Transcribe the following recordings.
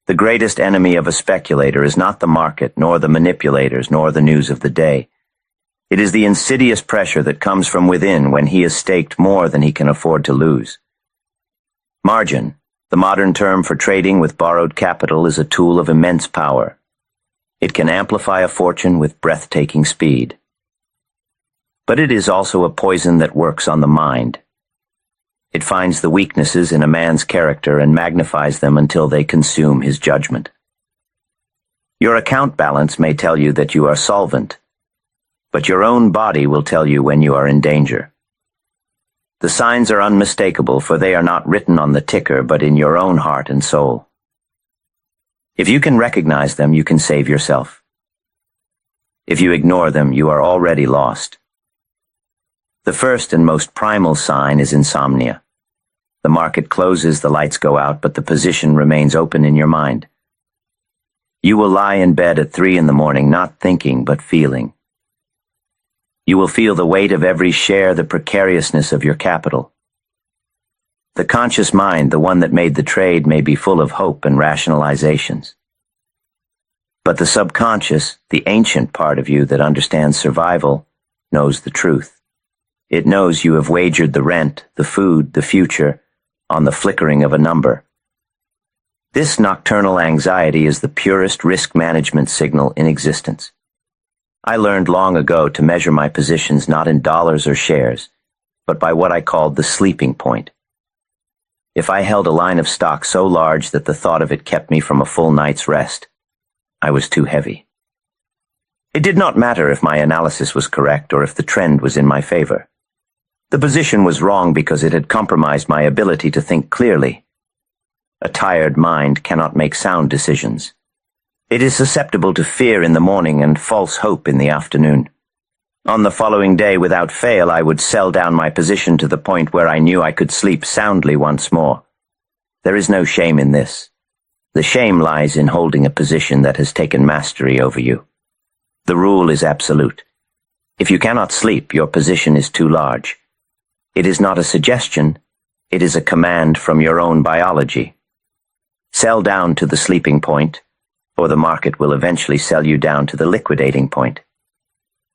The greatest enemy of a speculator is not the market, nor the manipulators, nor the news of the day. It is the insidious pressure that comes from within when he has staked more than he can afford to lose. Margin, the modern term for trading with borrowed capital, is a tool of immense power. It can amplify a fortune with breathtaking speed. But it is also a poison that works on the mind. It finds the weaknesses in a man's character and magnifies them until they consume his judgment. Your account balance may tell you that you are solvent, but your own body will tell you when you are in danger. The signs are unmistakable, for they are not written on the ticker but in your own heart and soul. If you can recognize them, you can save yourself. If you ignore them, you are already lost. The first and most primal sign is insomnia. The market closes, the lights go out, but the position remains open in your mind. You will lie in bed at 3 a.m, not thinking but feeling. You will feel the weight of every share, the precariousness of your capital. The conscious mind, the one that made the trade, may be full of hope and rationalizations. But the subconscious, the ancient part of you that understands survival, knows the truth. It knows you have wagered the rent, the food, the future, on the flickering of a number. This nocturnal anxiety is the purest risk management signal in existence. I learned long ago to measure my positions not in dollars or shares, but by what I called the sleeping point. If I held a line of stock so large that the thought of it kept me from a full night's rest, I was too heavy. It did not matter if my analysis was correct or if the trend was in my favor. The position was wrong because it had compromised my ability to think clearly. A tired mind cannot make sound decisions. It is susceptible to fear in the morning and false hope in the afternoon. On the following day, without fail, I would sell down my position to the point where I knew I could sleep soundly once more. There is no shame in this. The shame lies in holding a position that has taken mastery over you. The rule is absolute. If you cannot sleep, your position is too large. It is not a suggestion, it is a command from your own biology. Sell down to the sleeping point, or the market will eventually sell you down to the liquidating point.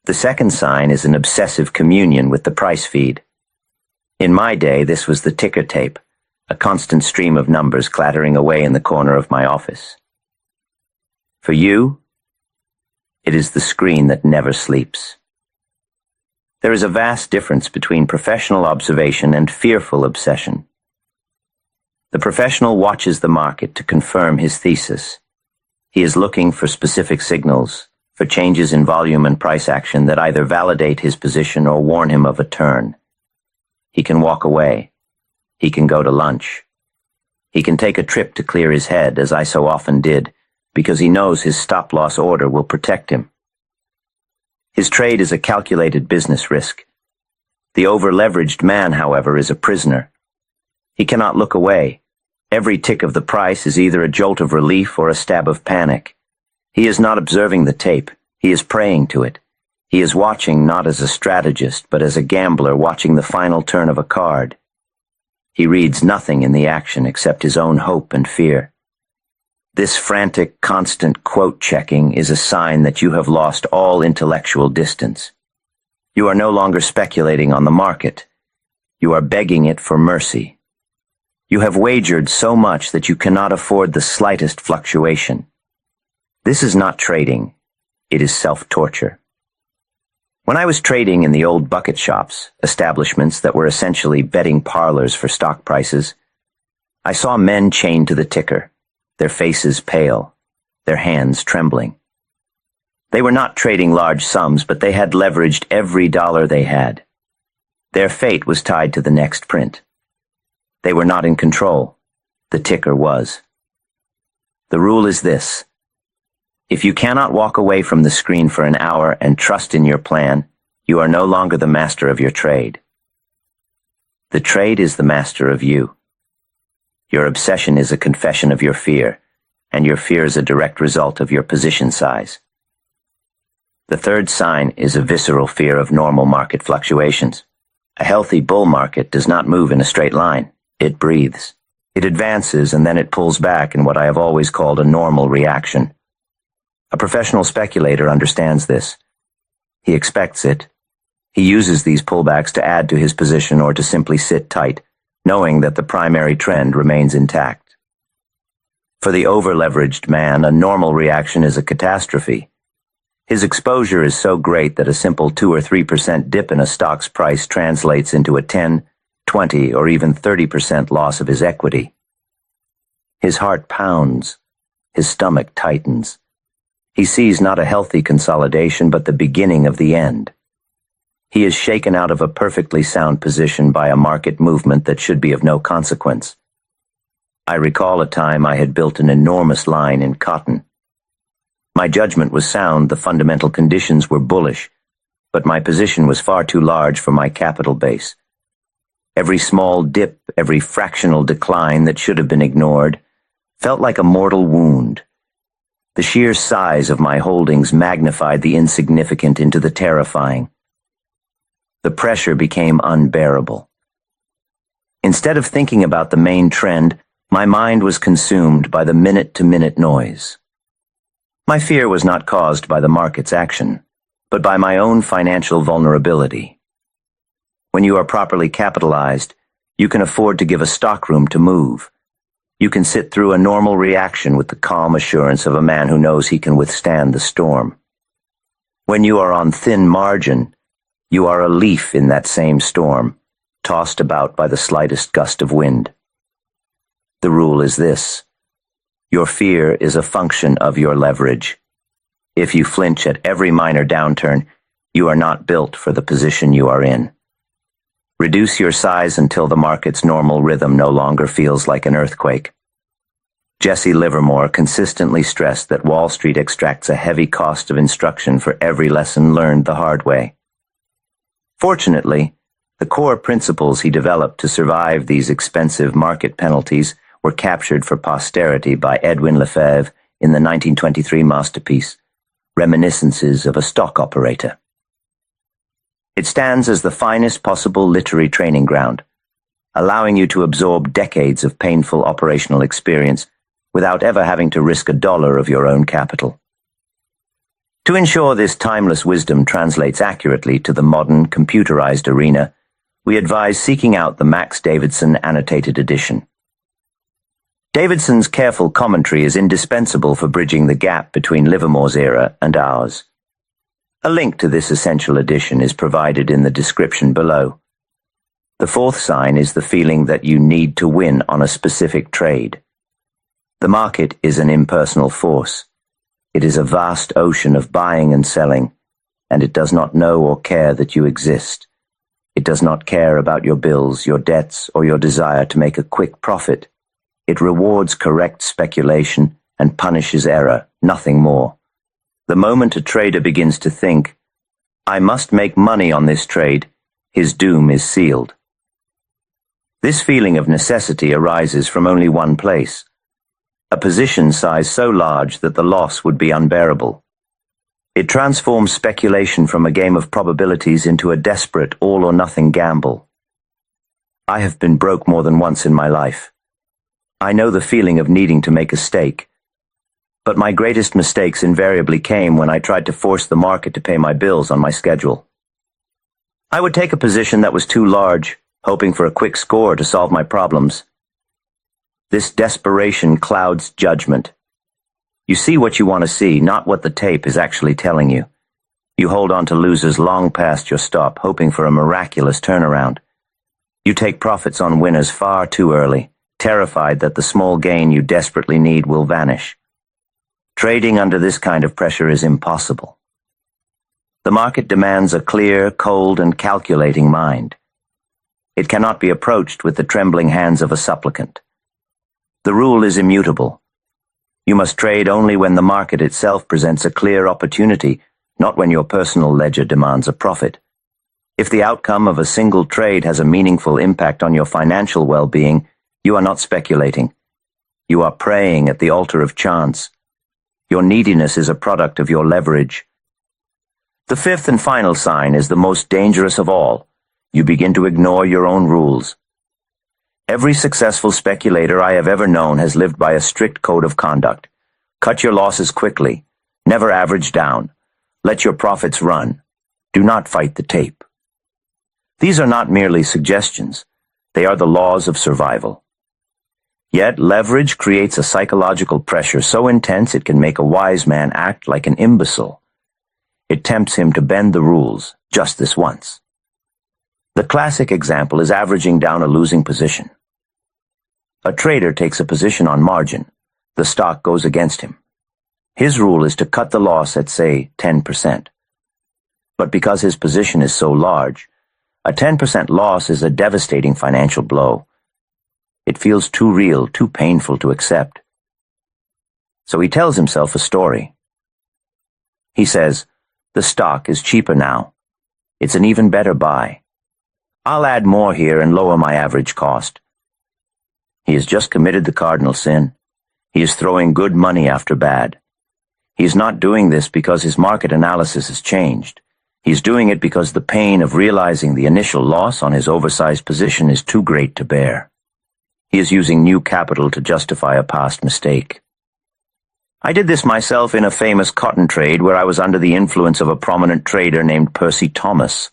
The second sign is an obsessive communion with the price feed. In my day, this was the ticker tape, a constant stream of numbers clattering away in the corner of my office. For you, it is the screen that never sleeps. There is a vast difference between professional observation and fearful obsession. The professional watches the market to confirm his thesis. He is looking for specific signals, for changes in volume and price action that either validate his position or warn him of a turn. He can walk away. He can go to lunch. He can take a trip to clear his head, as I so often did, because he knows his stop-loss order will protect him. His trade is a calculated business risk. The over-leveraged man, however, is a prisoner. He cannot look away. Every tick of the price is either a jolt of relief or a stab of panic. He is not observing the tape. He is praying to it. He is watching not as a strategist, but as a gambler watching the final turn of a card. He reads nothing in the action except his own hope and fear. This frantic, constant quote-checking is a sign that you have lost all intellectual distance. You are no longer speculating on the market. You are begging it for mercy. You have wagered so much that you cannot afford the slightest fluctuation. This is not trading. It is self-torture. When I was trading in the old bucket shops, establishments that were essentially betting parlors for stock prices, I saw men chained to the ticker, their faces pale, their hands trembling. They were not trading large sums, but they had leveraged every dollar they had. Their fate was tied to the next print. They were not in control. The ticker was. The rule is this. If you cannot walk away from the screen for an hour and trust in your plan, you are no longer the master of your trade. The trade is the master of you. Your obsession is a confession of your fear, and your fear is a direct result of your position size. The third sign is a visceral fear of normal market fluctuations. A healthy bull market does not move in a straight line. It breathes. It advances and then it pulls back in what I have always called a normal reaction. A professional speculator understands this. He expects it. He uses these pullbacks to add to his position or to simply sit tight, knowing that the primary trend remains intact. For the over-leveraged man, a normal reaction is a catastrophe. His exposure is so great that a simple 2 or 3% dip in a stock's price translates into a 10, 20, or even 30% loss of his equity. His heart pounds. His stomach tightens. He sees not a healthy consolidation, but the beginning of the end. He is shaken out of a perfectly sound position by a market movement that should be of no consequence. I recall a time I had built an enormous line in cotton. My judgment was sound, the fundamental conditions were bullish, but my position was far too large for my capital base. Every small dip, every fractional decline that should have been ignored, felt like a mortal wound. The sheer size of my holdings magnified the insignificant into the terrifying. The pressure became unbearable. Instead of thinking about the main trend, my mind was consumed by the minute-to-minute noise. My fear was not caused by the market's action, but by my own financial vulnerability. When you are properly capitalized, you can afford to give a stockroom to move. You can sit through a normal reaction with the calm assurance of a man who knows he can withstand the storm. When you are on thin margin, you are a leaf in that same storm, tossed about by the slightest gust of wind. The rule is this: your fear is a function of your leverage. If you flinch at every minor downturn, you are not built for the position you are in. Reduce your size until the market's normal rhythm no longer feels like an earthquake. Jesse Livermore consistently stressed that Wall Street extracts a heavy cost of instruction for every lesson learned the hard way. Fortunately, the core principles he developed to survive these expensive market penalties were captured for posterity by Edwin Lefebvre in the 1923 masterpiece, Reminiscences of a Stock Operator. It stands as the finest possible literary training ground, allowing you to absorb decades of painful operational experience without ever having to risk $1 of your own capital. To ensure this timeless wisdom translates accurately to the modern, computerized arena, we advise seeking out the Max Davidson annotated edition. Davidson's careful commentary is indispensable for bridging the gap between Livermore's era and ours. A link to this essential edition is provided in the description below. The fourth sign is the feeling that you need to win on a specific trade. The market is an impersonal force. It is a vast ocean of buying and selling, and it does not know or care that you exist. It does not care about your bills, your debts, or your desire to make a quick profit. It rewards correct speculation and punishes error, nothing more. The moment a trader begins to think, "I must make money on this trade," his doom is sealed. This feeling of necessity arises from only one place: a position size so large that the loss would be unbearable. It transforms speculation from a game of probabilities into a desperate all-or-nothing gamble. I have been broke more than once in my life. I know the feeling of needing to make a stake. But my greatest mistakes invariably came when I tried to force the market to pay my bills on my schedule. I would take a position that was too large, hoping for a quick score to solve my problems. This desperation clouds judgment. You see what you want to see, not what the tape is actually telling you. You hold on to losers long past your stop, hoping for a miraculous turnaround. You take profits on winners far too early, terrified that the small gain you desperately need will vanish. Trading under this kind of pressure is impossible. The market demands a clear, cold, and calculating mind. It cannot be approached with the trembling hands of a supplicant. The rule is immutable. You must trade only when the market itself presents a clear opportunity, not when your personal ledger demands a profit. If the outcome of a single trade has a meaningful impact on your financial well-being, you are not speculating. You are praying at the altar of chance. Your neediness is a product of your leverage. The fifth and final sign is the most dangerous of all. You begin to ignore your own rules. Every successful speculator I have ever known has lived by a strict code of conduct. Cut your losses quickly. Never average down. Let your profits run. Do not fight the tape. These are not merely suggestions. They are the laws of survival. Yet leverage creates a psychological pressure so intense it can make a wise man act like an imbecile. It tempts him to bend the rules just this once. The classic example is averaging down a losing position. A trader takes a position on margin. The stock goes against him. His rule is to cut the loss at, say, 10%. But because his position is so large, a 10% loss is a devastating financial blow. It feels too real, too painful to accept. So he tells himself a story. He says, "The stock is cheaper now. It's an even better buy. I'll add more here and lower my average cost." He has just committed the cardinal sin. He is throwing good money after bad. He is not doing this because his market analysis has changed. He is doing it because the pain of realizing the initial loss on his oversized position is too great to bear. He is using new capital to justify a past mistake. I did this myself in a famous cotton trade where I was under the influence of a prominent trader named Percy Thomas.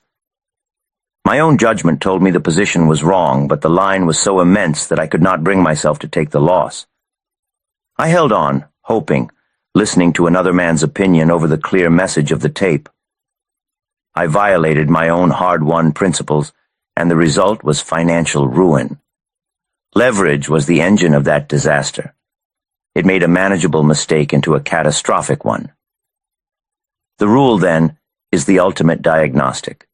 My own judgment told me the position was wrong, but the line was so immense that I could not bring myself to take the loss. I held on, hoping, listening to another man's opinion over the clear message of the tape. I violated my own hard-won principles, and the result was financial ruin. Leverage was the engine of that disaster. It made a manageable mistake into a catastrophic one. The rule, then, is the ultimate diagnostic.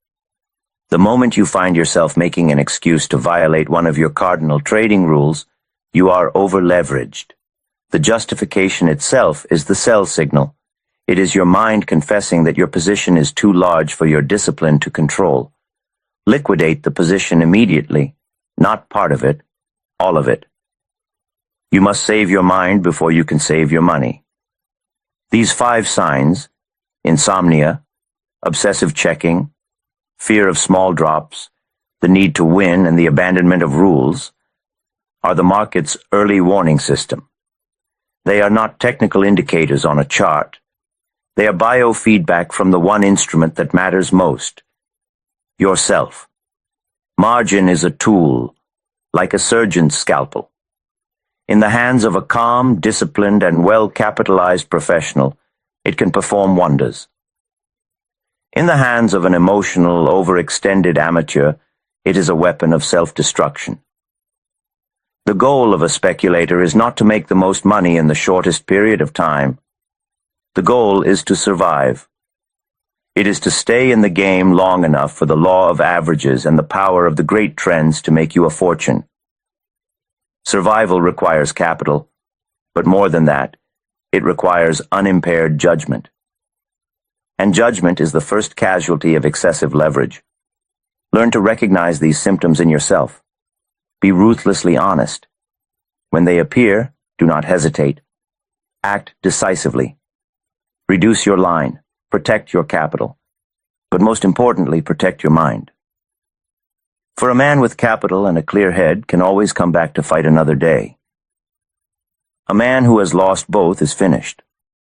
The moment you find yourself making an excuse to violate one of your cardinal trading rules, you are over-leveraged. The justification itself is the sell signal. It is your mind confessing that your position is too large for your discipline to control. Liquidate the position immediately, not part of it, all of it. You must save your mind before you can save your money. These 5 signs, insomnia, obsessive checking, fear of small drops, the need to win, and the abandonment of rules, are the market's early warning system. They are not technical indicators on a chart. They are biofeedback from the one instrument that matters most, yourself. Margin is a tool, like a surgeon's scalpel. In the hands of a calm, disciplined, and well-capitalized professional, it can perform wonders. In the hands of an emotional, overextended amateur, it is a weapon of self-destruction. The goal of a speculator is not to make the most money in the shortest period of time. The goal is to survive. It is to stay in the game long enough for the law of averages and the power of the great trends to make you a fortune. Survival requires capital, but more than that, it requires unimpaired judgment. And judgment is the first casualty of excessive leverage. Learn to recognize these symptoms in yourself. Be ruthlessly honest. When they appear, do not hesitate. Act decisively. Reduce your line. Protect your capital. But most importantly, protect your mind. For a man with capital and a clear head can always come back to fight another day. A man who has lost both is finished.